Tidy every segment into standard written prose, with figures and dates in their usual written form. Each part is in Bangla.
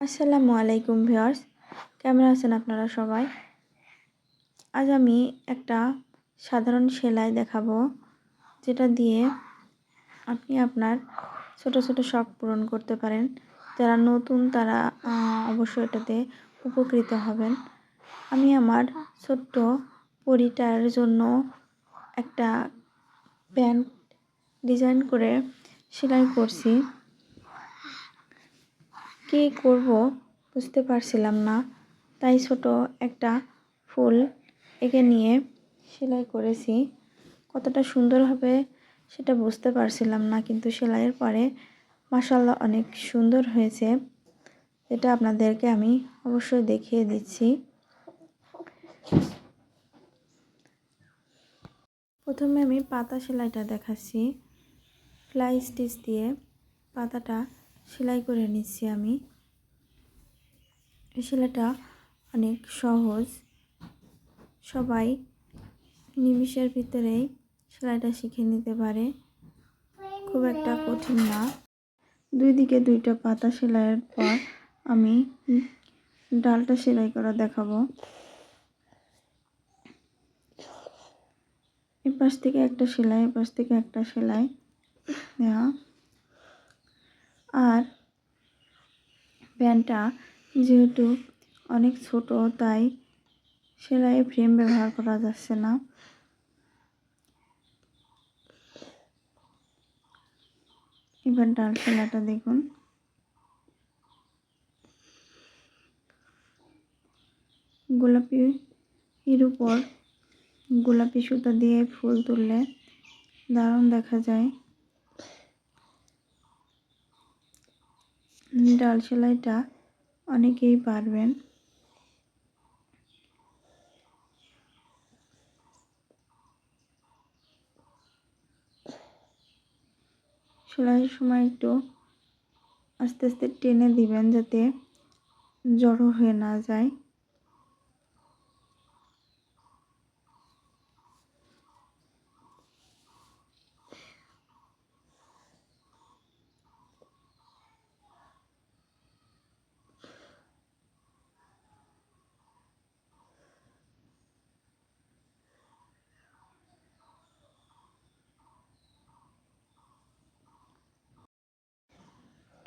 আসসালামু আলাইকুম ভিউয়ার্স, কেমন আছেন আপনারা সবাই? আজ আমি একটা সাধারণ সেলাই দেখাবো, যেটা দিয়ে আপনি আপনার ছোট ছোট শখ পূরণ করতে পারেন। যারা নতুন তারা অবশ্যই এটাতে উপকৃত হবেন। আমি আমার ছোট্ট পরিটার জন্য একটা প্যান্ট ডিজাইন করে সেলাই করছি। কী করব বুঝতে পারছিলাম না, তাই ছোট একটা ফুল এঁকে নিয়ে সেলাই করেছি। কতটা সুন্দর হবে সেটা বুঝতে পারছিলাম না, কিন্তু সেলাইয়ের পরে মাশাআল্লাহ অনেক সুন্দর হয়েছে। এটা আপনাদেরকে আমি অবশ্যই দেখিয়ে দিচ্ছি। প্রথমে আমি পাতা সেলাইটা দেখাচ্ছি। ফ্লাই স্টিচ দিয়ে পাতাটা সেলাই করে নিচ্ছি আমি। এই সেলাইটা অনেক সহজ, সবাই নিমিষের ভিতরেই সেলাইটা শিখে নিতে পারে, খুব একটা কঠিন না। দুই দিকে দুইটা পাতা সেলাইয়ের পর আমি ডালটা সেলাই করা দেখাবো। এই পাশ থেকে একটা সেলাই, এই পাশ থেকে একটা সেলাই দেওয়া। আর প্যান্টটা যেহেতু অনেক ছোট, তাই সেলাই ফ্রেম ব্যবহার করা যাচ্ছে না। এবার ডাল সেলাইটা দেখুন। গোলাপি এর উপর গোলাপি সুতা দিয়ে ফুল তুললে দারুণ দেখা যায়। ডাল সেলাইটা অনেকেই পারবেন। সেলাইয়ের সময় একটু আস্তে আস্তে টেনে দিবেন, যাতে জড়ো হয়ে না যায়।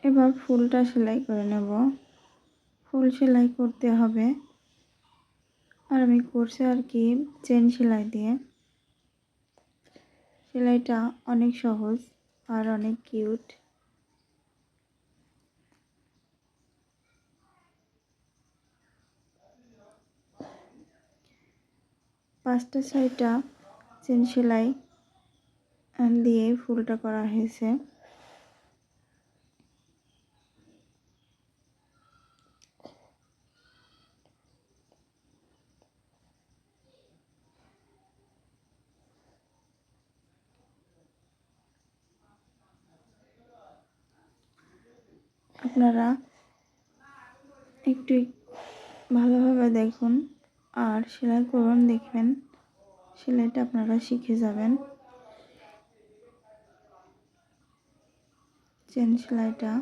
এবার ফুলটা সেলাই করে নেব। ফুল সেলাই করতে হবে, আর আমি করছি আর কি চেন সেলাই দিয়ে। সেলাইটা অনেক সহজ আর অনেক কিউট। পাঁচটা ছয়টা চেন সেলাই দিয়ে ফুলটা করা হয়েছে। আপনারা একটু ভালোভাবে দেখুন আর সেলাই করুন, দেখবেন সেলাইটা আপনারা শিখে যাবেন। চেন সেলাইটা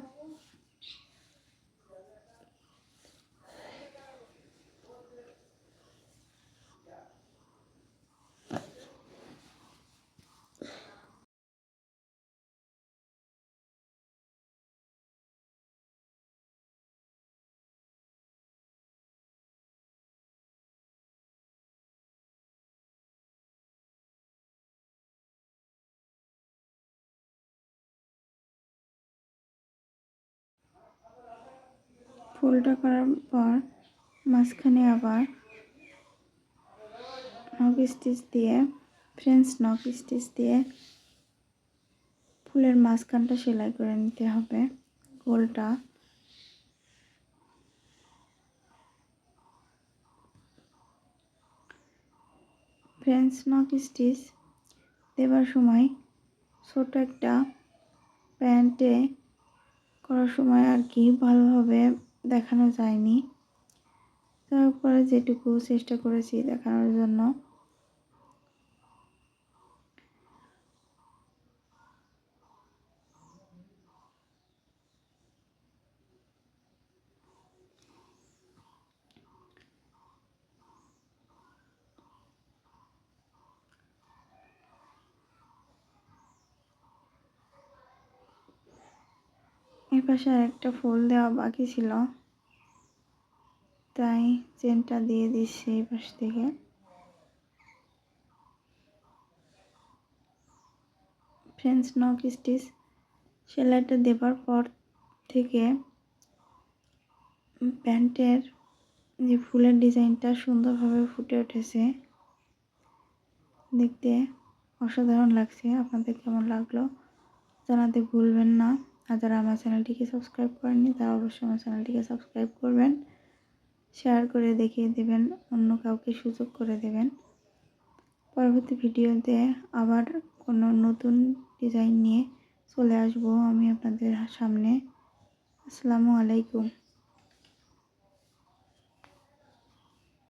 ফুলটা করার পর মাঝখানে আবার নক স্টিচ দিয়ে, ফ্রেঞ্চ নক স্টিচ দিয়ে ফুলের মাঝখানটা সেলাই করে নিতে হবে, গোলটা। ফ্রেঞ্চ নক স্টিচ দেবার সময় ছোট একটা প্যান্টে করার সময় আর কি ভালোভাবে দেখানো যায়নি, তারপরে যেটুকু চেষ্টা করেছি দেখানোর জন্য। এই পাশে আর একটা ফুল দেওয়া বাকি ছিল, তাই চেনটা দিয়ে দিচ্ছি এই পাশ থেকে। ফ্রেঞ্চ নক স্টিচ সেলাইটা দেবার পর থেকে প্যান্টের যে ফুলের ডিজাইনটা সুন্দরভাবে ফুটে উঠেছে, দেখতে অসাধারণ লাগছে। আপনাদের কেমন লাগলো জানাতে ভুলবেন না। আর যারা আমার চ্যানেলটিকে সাবস্ক্রাইব করেননি তারা অবশ্যই আমার চ্যানেলটিকে সাবস্ক্রাইব করবেন, শেয়ার করে দেখিয়ে দেবেন, অন্য কাউকে সুযোগ করে দেবেন। পরবর্তী ভিডিওতে আবার কোনো নতুন ডিজাইন নিয়ে চলে আসবো আমি আপনাদের সামনে। আসসালামু আলাইকুম।